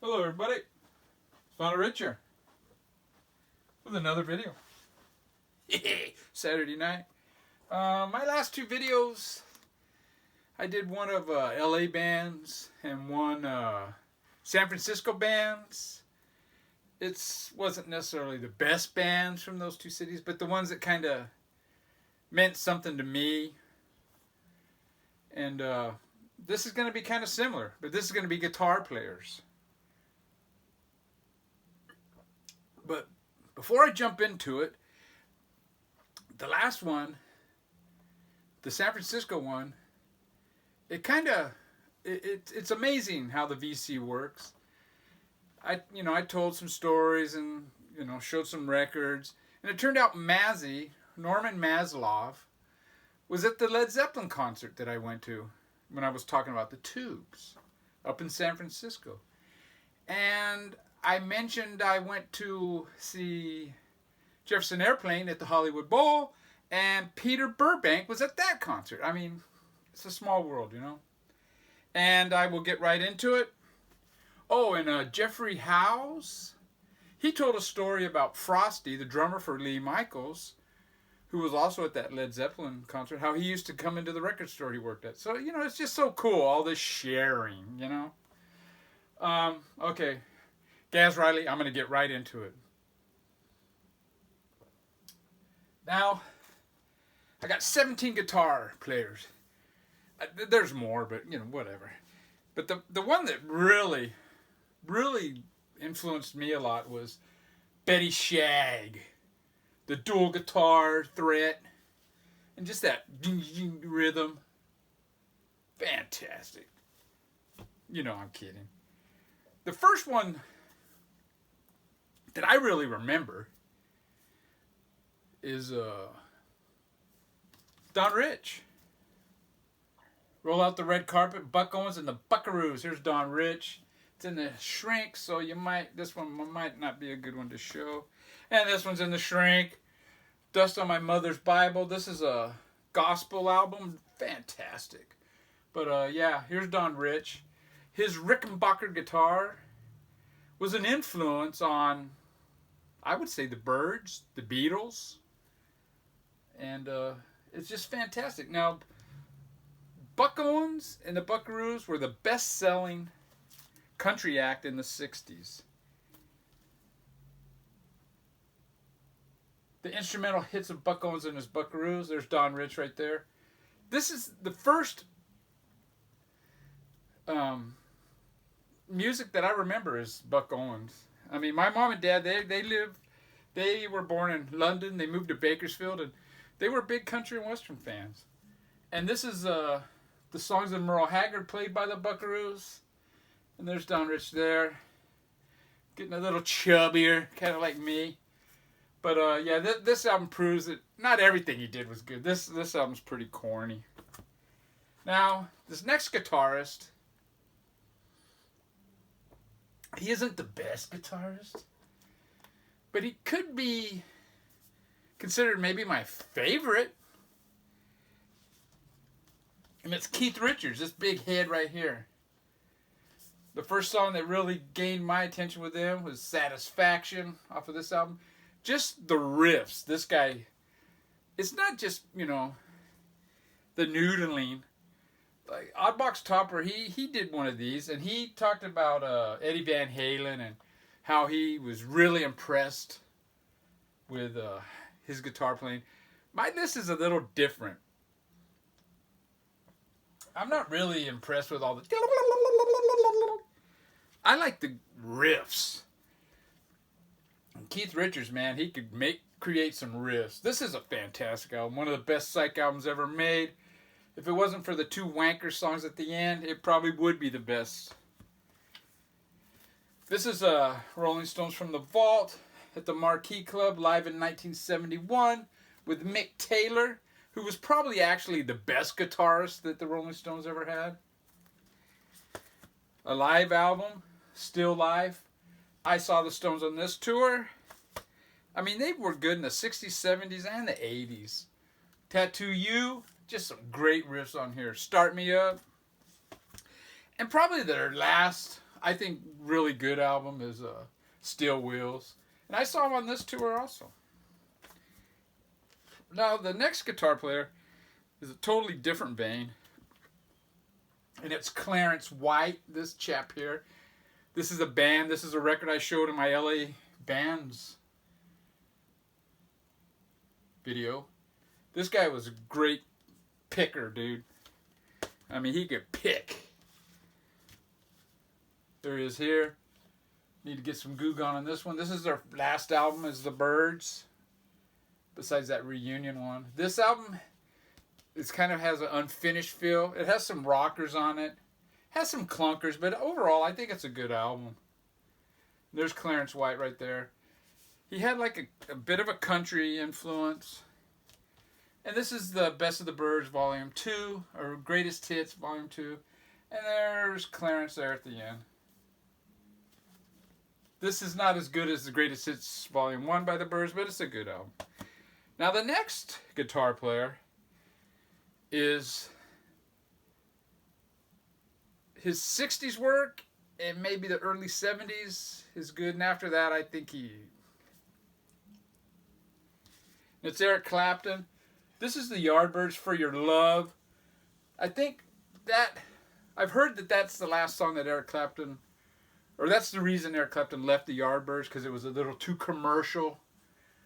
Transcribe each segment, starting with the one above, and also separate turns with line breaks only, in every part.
Hello everybody, it's Father Richard with another video. Saturday night. My last two videos, I did one of LA bands and one San Francisco bands. It wasn't necessarily the best bands from those two cities, but the ones that kind of meant something to me. And this is going to be kind of similar, but this is going to be guitar players. But before I jump into it, the last one, the San Francisco one, it's amazing how the VC works. I told some stories and showed some records, and it turned out Norman Maslov, was at the Led Zeppelin concert that I went to when I was talking about the Tubes up in San Francisco. And I mentioned I went to see Jefferson Airplane at the Hollywood Bowl, and Peter Burbank was at that concert. I mean, it's a small world, And I will get right into it. Oh, and Jeffrey Howes, he told a story about Frosty, the drummer for Lee Michaels, who was also at that Led Zeppelin concert, how he used to come into the record store he worked at. So, it's just so cool, all this sharing, Okay. Gaz Riley, I'm going to get right into it. Now, I got 17 guitar players. There's more, but, whatever. But the one that really, really influenced me a lot was Betty Shagg. The dual guitar threat. And just that rhythm. Fantastic. I'm kidding. The first one that I really remember is Don Rich. Roll out the red carpet, Buck Owens and the Buckaroos. Here's Don Rich. It's in the shrink, so this one might not be a good one to show. And this one's in the shrink. Dust on My Mother's Bible. This is a gospel album. Fantastic. But yeah, here's Don Rich. His Rickenbacker guitar was an influence on, I would say, the Byrds, the Beatles, and it's just fantastic. Now, Buck Owens and the Buckaroos were the best-selling country act in the 60s. The instrumental hits of Buck Owens and his Buckaroos. There's Don Rich right there. This is the first music that I remember is Buck Owens. I mean, my mom and dad, they were born in London. They moved to Bakersfield, and they were big country and western fans. And this is the songs of Merle Haggard played by the Buckaroos. And there's Don Rich there, getting a little chubbier, kind of like me. But yeah, this album proves that not everything he did was good. This album's pretty corny. Now, this next guitarist, he isn't the best guitarist, but he could be considered maybe my favorite. And it's Keith Richards, this big head right here. The first song that really gained my attention with him was Satisfaction off of this album. Just the riffs. This guy, it's not just, the noodling. Like Oddbox Topper, he did one of these, and he talked about Eddie Van Halen and how he was really impressed with his guitar playing. My list is a little different. I'm not really impressed with all the... I like the riffs. And Keith Richards, man, he could create some riffs. This is a fantastic album. One of the best psych albums ever made. If it wasn't for the two wanker songs at the end, it probably would be the best. This is Rolling Stones from the Vault at the Marquee Club live in 1971 with Mick Taylor, who was probably actually the best guitarist that the Rolling Stones ever had. A live album, still live. I saw the Stones on this tour. I mean, they were good in the 60s, 70s, and the 80s. Tattoo You, just some great riffs on here. Start Me Up. And probably their last I think, really good album is Steel Wheels. And I saw him on this tour also. Now, the next guitar player is a totally different vein. And it's Clarence White, this chap here. This is a band. This is a record I showed in my LA Bands video. This guy was a great picker, dude. I mean, he could pick. There he is here. Need to get some goo gone on this one. This is their last album, is The Birds. Besides that reunion one. This album, it kind of has an unfinished feel. It has some rockers on it. Has some clunkers, but overall, I think it's a good album. There's Clarence White right there. He had like a bit of a country influence. And this is the Best of the Birds Volume 2, or Greatest Hits Volume 2. And there's Clarence there at the end. This is not as good as the Greatest Hits Volume 1 by the Birds, but it's a good album. Now the next guitar player is his 60s work and maybe the early 70s is good. And after that, I think it's Eric Clapton. This is the Yardbirds For Your Love. I think that, I've heard that that's the last song that Eric Clapton, or that's the reason Eric Clapton left the Yardbirds, because it was a little too commercial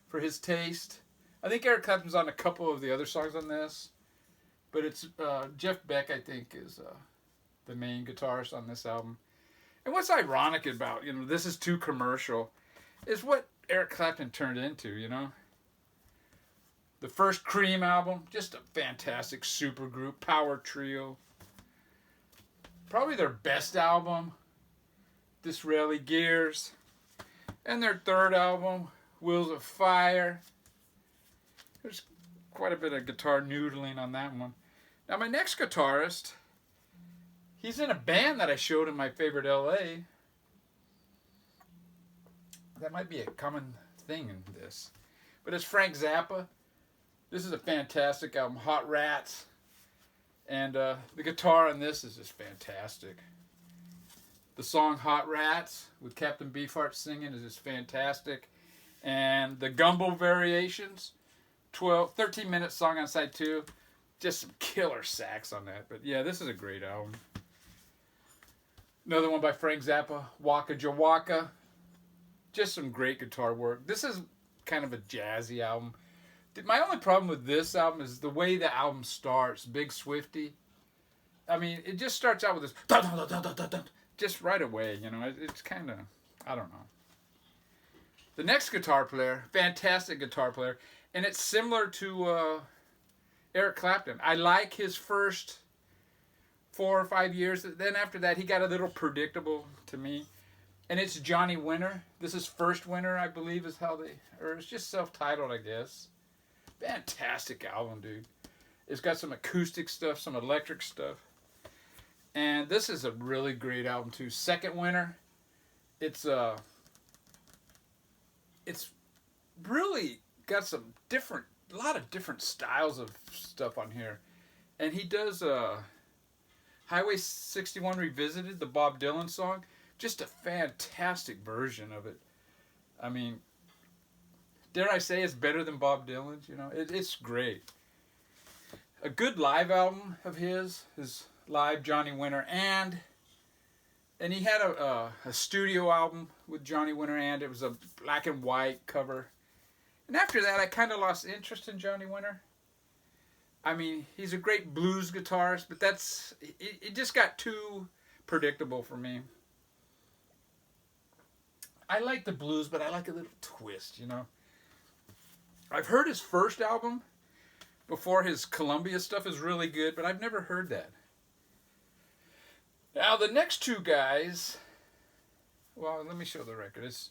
for his taste. I think Eric Clapton's on a couple of the other songs on this, but it's Jeff Beck, I think, is the main guitarist on this album. And what's ironic about, this is too commercial, is what Eric Clapton turned into, The first Cream album, just a fantastic supergroup, power trio. Probably their best album, Disraeli Gears. And their third album, Wheels of Fire. There's quite a bit of guitar noodling on that one. Now my next guitarist, he's in a band that I showed in my favorite LA. That might be a common thing in this. But it's Frank Zappa. This is a fantastic album, Hot Rats. And the guitar on this is just fantastic. The song Hot Rats with Captain Beefheart singing is just fantastic. And the Gumbo variations, 13-minute song on side 2. Just some killer sax on that. But yeah, this is a great album. Another one by Frank Zappa, Waka Jawaka. Just some great guitar work. This is kind of a jazzy album. My only problem with this album is the way the album starts, Big Swifty. I mean, it just starts out with this, dun, dun, dun, dun, dun, dun, just right away, It's kind of, I don't know. The next guitar player, fantastic guitar player, and it's similar to Eric Clapton. I like his first 4 or 5 years. Then after that, he got a little predictable to me. And it's Johnny Winter. This is First Winter, I believe, is how or it's just self-titled, I guess. Fantastic album, dude. It's got some acoustic stuff, some electric stuff. And this is a really great album, too. Second Winter. It's really got a lot of different styles of stuff on here. And he does Highway 61 Revisited, the Bob Dylan song. Just a fantastic version of it. I mean, dare I say it's better than Bob Dylan's? It's great. A good live album of his live Johnny Winter and he had a studio album with Johnny Winter, and it was a black and white cover. And after that, I kind of lost interest in Johnny Winter. I mean, he's a great blues guitarist, but it just got too predictable for me. I like the blues, but I like a little twist, I've heard his first album before his Columbia stuff is really good, but I've never heard that. Now, the next two guys, well, let me show the record. It's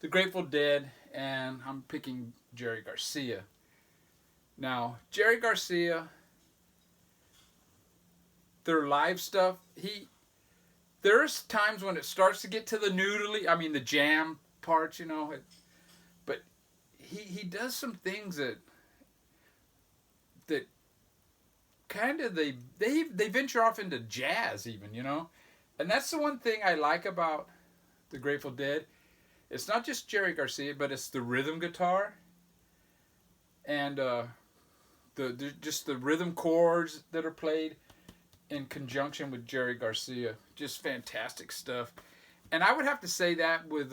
the Grateful Dead, and I'm picking Jerry Garcia. Now, Jerry Garcia, their live stuff, there's times when it starts to get to the the jam parts, but he does some things that kind of they venture off into jazz even, And that's the one thing I like about the Grateful Dead. It's not just Jerry Garcia, but it's the rhythm guitar and just the rhythm chords that are played in conjunction with Jerry Garcia. Just fantastic stuff. And I would have to say that with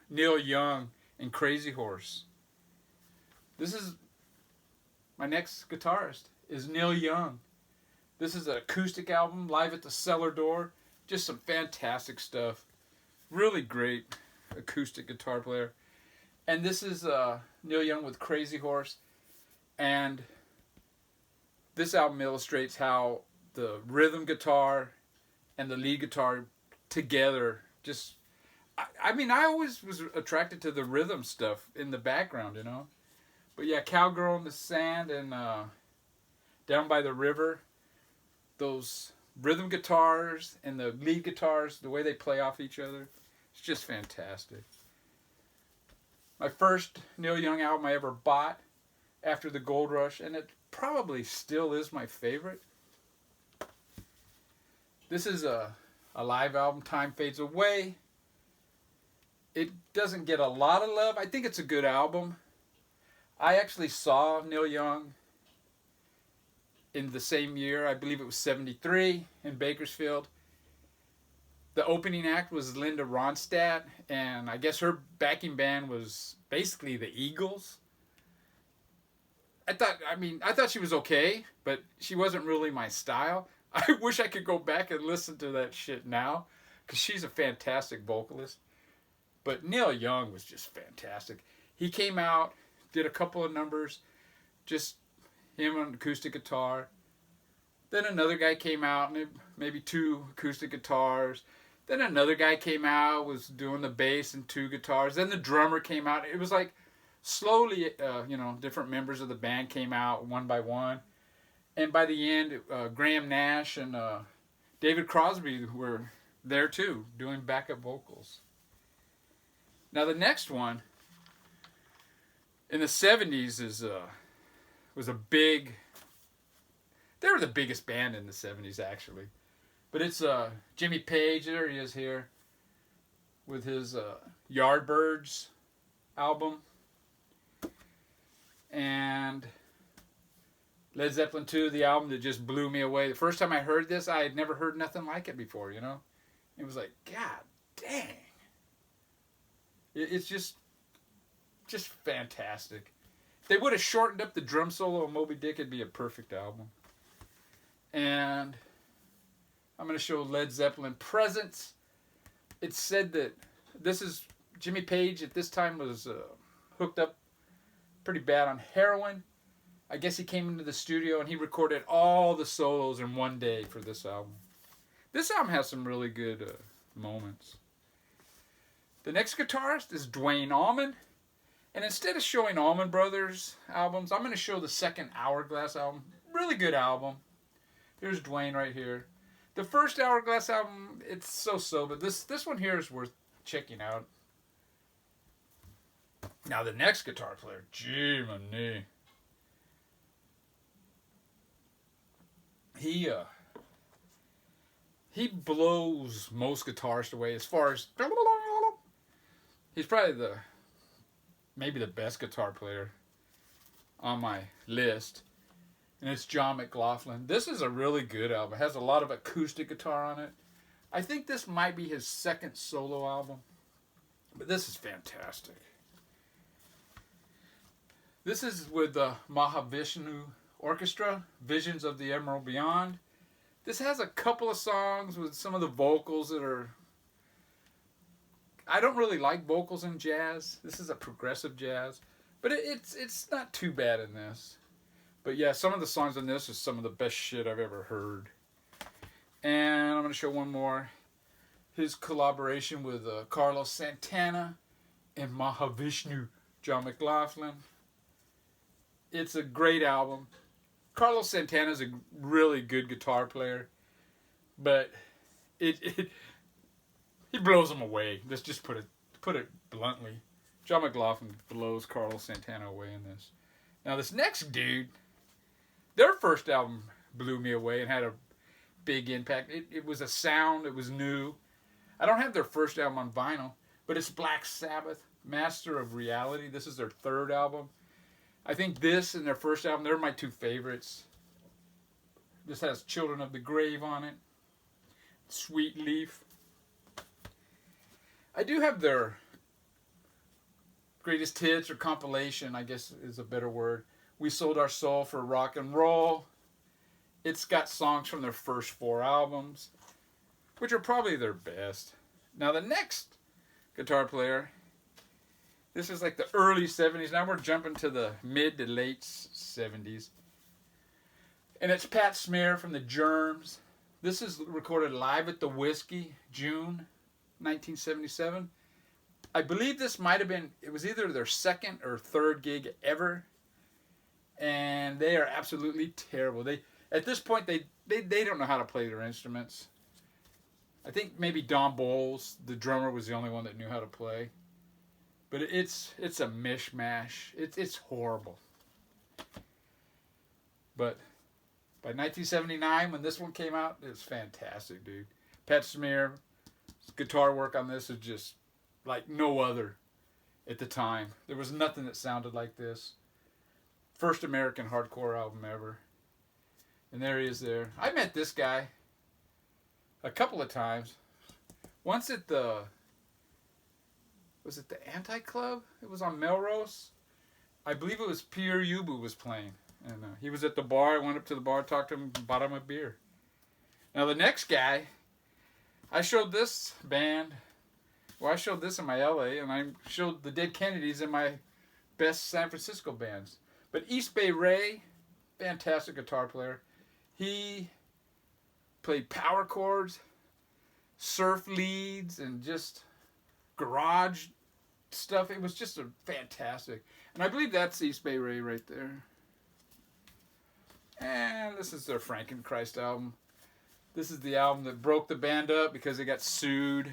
Neil Young and Crazy Horse. This is my next guitarist is Neil Young. This is an acoustic album, live at the Cellar Door. Just some fantastic stuff. Really great acoustic guitar player. And this is Neil Young with Crazy Horse. And this album illustrates how the rhythm guitar and the lead guitar together just... I mean, I always was attracted to the rhythm stuff in the background, you know. But yeah, Cowgirl in the Sand and Down by the River, those rhythm guitars and the lead guitars, the way they play off each other, it's just fantastic. My first Neil Young album I ever bought after the Gold Rush, and it probably still is my favorite. This is a live album, Time Fades Away. It doesn't get a lot of love. I think it's a good album. I actually saw Neil Young in the same year. I believe it was 73 in Bakersfield. The opening act was Linda Ronstadt, and I guess her backing band was basically the Eagles. I thought she was okay, but she wasn't really my style. I wish I could go back and listen to that shit now, because she's a fantastic vocalist. But Neil Young was just fantastic. He came out, did a couple of numbers, just him on acoustic guitar. Then another guy came out, and maybe 2 acoustic guitars. Then another guy came out, was doing the bass and 2 guitars. Then the drummer came out. It was like slowly, different members of the band came out one by one. And by the end, Graham Nash and David Crosby were there too, doing backup vocals. Now the next one, in the 70s, was a big... They were the biggest band in the 70s, actually. But it's Jimmy Page, there he is here, with his Yardbirds album. And Led Zeppelin 2, the album that just blew me away. The first time I heard this, I had never heard nothing like it before, you know? It was like, God dang. It's just fantastic. If they would have shortened up the drum solo on Moby Dick, it'd be a perfect album. And I'm going to show Led Zeppelin Presence. It's said that this is Jimmy Page at this time was hooked up pretty bad on heroin. I guess he came into the studio and he recorded all the solos in one day for this album. This album has some really good moments. The next guitarist is Duane Allman. And instead of showing Allman Brothers albums, I'm going to show the second Hourglass album. Really good album. Here's Duane right here. The first Hourglass album, it's so-so, but this one here is worth checking out. Now the next guitar player, Jimi. He blows most guitarists away as far as... He's probably maybe the best guitar player on my list. And it's John McLaughlin. This is a really good album. It has a lot of acoustic guitar on it. I think this might be his second solo album. But this is fantastic. This is with the Mahavishnu Orchestra, Visions of the Emerald Beyond. This has a couple of songs with some of the vocals that are... I don't really like vocals in jazz. This is a progressive jazz. But it's not too bad in this. But yeah, some of the songs on this is some of the best shit I've ever heard. And I'm going to show one more. His collaboration with Carlos Santana and Mahavishnu, John McLaughlin. It's a great album. Carlos Santana's a really good guitar player. But he blows them away. Let's just put it bluntly. John McLaughlin blows Carlos Santana away in this. Now this next dude, their first album blew me away and had a big impact. It was a sound. It was new. I don't have their first album on vinyl, but it's Black Sabbath, Master of Reality. This is their third album. I think this and their first album, they're my two favorites. This has Children of the Grave on it. Sweet Leaf. I do have their greatest hits or compilation, I guess is a better word. We Sold Our Soul for Rock and Roll. It's got songs from their first 4 albums, which are probably their best. Now the next guitar player, this is like the early 70s. Now we're jumping to the mid to late 70s. And it's Pat Smear from the Germs. This is recorded live at the Whiskey, June 1977. I believe this might have been, it was either their second or third gig ever. And they are absolutely terrible. At this point, they don't know how to play their instruments. I think maybe Don Bowles, the drummer, was the only one that knew how to play. But it's a mishmash. It's horrible. But by 1979, when this one came out, it was fantastic, dude. Pat Smear's guitar work on this is just like no other at the time. There was nothing that sounded like this. First American hardcore album ever. And there he is there. I met this guy a couple of times. Once at the... Was it the Anti-Club? It was on Melrose. I believe it was Pierre Ubu was playing. And he was at the bar. I went up to the bar, talked to him, bought him a beer. Now the next guy, I showed this band. Well, I showed this in my LA, and I showed the Dead Kennedys in my best San Francisco bands. But East Bay Ray, fantastic guitar player. He played power chords, surf leads, and just garage stuff. It was just a fantastic. And I believe that's East Bay Ray right there. And this is their Frankenchrist album. This is the album that broke the band up because they got sued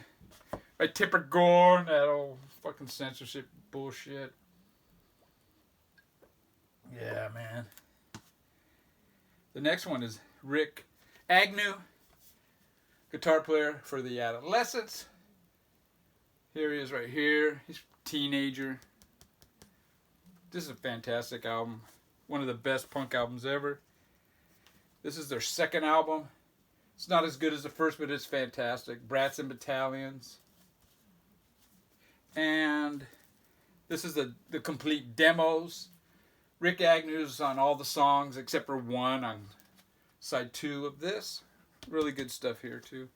by Tipper Gore and that old fucking censorship bullshit. Yeah, man. The next one is Rick Agnew, guitar player for the Adolescents. Here he is right here. He's a teenager. This is a fantastic album. One of the best punk albums ever. This is their second album. It's not as good as the first, but it's fantastic. Brats and Battalions. And this is the complete demos. Rick Agnew's on all the songs except for one on side 2 of this. Really good stuff here too.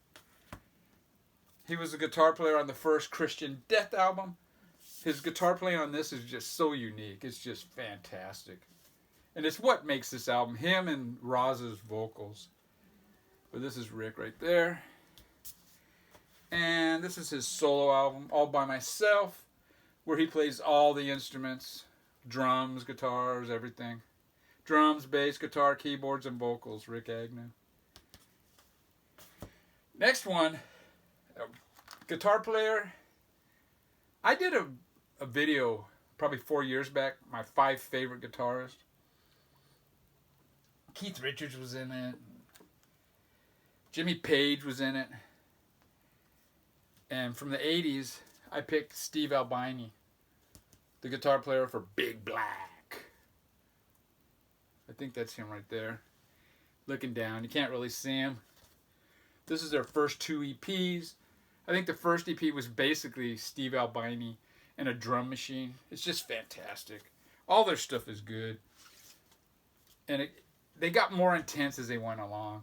He was a guitar player on the first Christian Death album. His guitar playing on this is just so unique. It's just fantastic. And it's what makes this album. Him and Roz's vocals. But this is Rick right there. And this is his solo album, All By Myself, where he plays all the instruments. Drums, guitars, everything. Drums, bass, guitar, keyboards, and vocals. Rick Agnew. Next one. Guitar player. I did a video probably 4 years back. My 5 favorite guitarists. Keith Richards was in it. Jimmy Page was in it. And from the 80s, I picked Steve Albini, the guitar player for Big Black. I think that's him right there. Looking down. You can't really see him. This is their first 2 EPs. I think the first EP was basically Steve Albini and a drum machine. It's just fantastic. All their stuff is good. And they got more intense as they went along.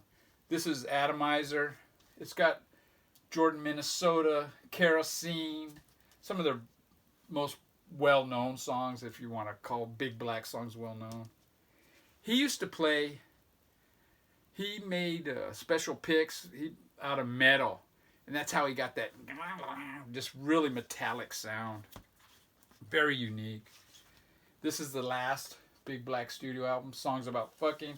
This is Atomizer. It's got Jordan, Minnesota, Kerosene, some of their most well-known songs, if you want to call Big Black songs well-known. He used to play, he made special picks out of metal, and that's how he got that just really metallic sound. Very unique. This is the last Big Black studio album, Songs About Fucking.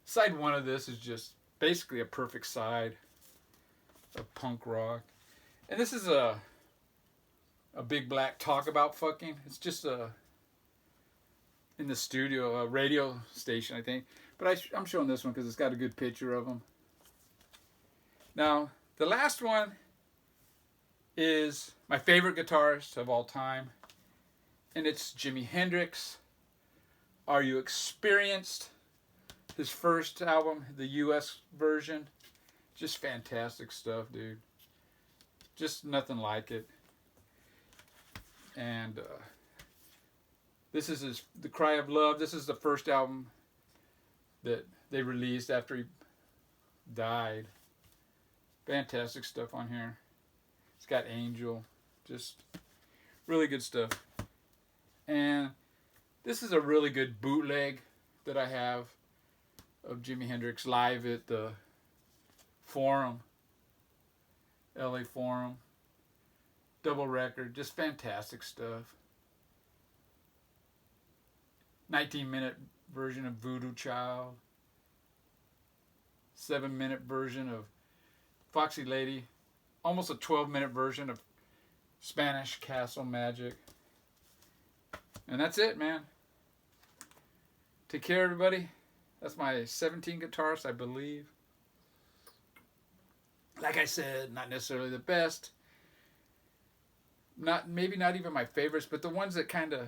Side 1 of this is just basically a perfect side of punk rock. And this is a Big Black Talk About Fucking. It's just in the studio, a radio station, I think. But I'm showing this one because it's got a good picture of him. Now, the last one is my favorite guitarist of all time, and it's Jimi Hendrix. Are You Experienced? His first album, the US version. Just fantastic stuff, dude. Just nothing like it. And this is The Cry of Love. This is the first album that they released after he died. Fantastic stuff on here. It's got Angel. Just really good stuff. And this is a really good bootleg that I have of Jimi Hendrix live at the Forum, LA Forum. Double record, just fantastic stuff. 19-minute version of Voodoo Child. 7-minute version of Foxy Lady. Almost a 12-minute version of Spanish Castle Magic. And that's it, man. Take care, everybody. That's my 17 guitarists, I believe. Like I said, not necessarily the best. Maybe not even my favorites, but the ones that kind of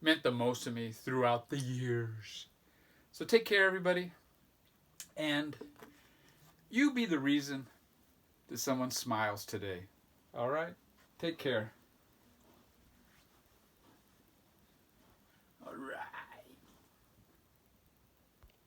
meant the most to me throughout the years. So take care, everybody. And you be the reason that someone smiles today. All right? Take care.